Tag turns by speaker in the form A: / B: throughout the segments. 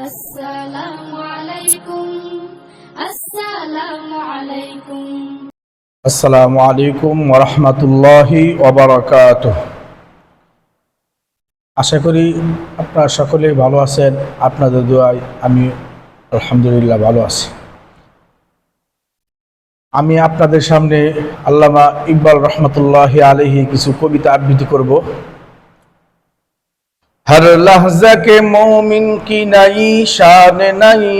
A: আসসালামু আলাইকুম আসসালামু আলাইকুম
B: আসসালামু আলাইকুম ওয়া রাহমাতুল্লাহি ওয়া বারাকাতুহু। আশা করি আপনারা সকলেই ভালো আছেন। আপনাদের দোয়ায় আমি আলহামদুলিল্লাহ ভালো আছি। আমি আপনাদের সামনে আল্লামা ইকবাল রহমতুল্লাহি আলাইহি কিছু কবিতা আবৃত্তি করব। हर लहज़ा के मोमिन की नई शान नई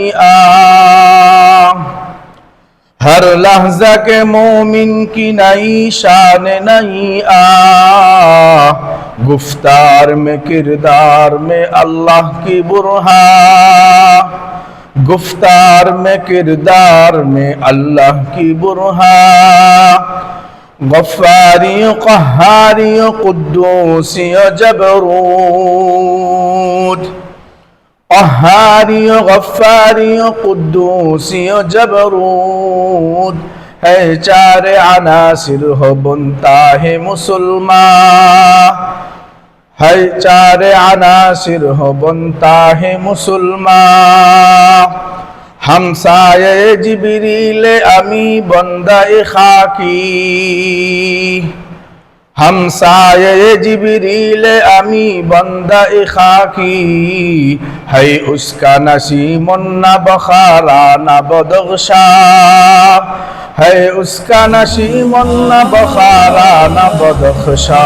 B: हर लहज़ा के मोमिन की नई शान नई गुफ्तार में किरदार में अल्लाह की बुरहान गुफ्तार में किरदार में अल्लाह की बुरहान गफ्फारी क़हारी क़ुद्दूसी जबरूत क़हारी गफ्फारी क़ुद्दूसी जबरूत है चार अनासिर हो बनता है मुसलमान है चार अनासिर हो बनता है मुसलमान हमसाये जिब्रील अमी बंदाए खाकी हमसाये जिब्रील अमी बंदाए खाकी है उसका नसीमुन न बखारा न बदगशा है उसका नसीमुन न बखारा न बदगशा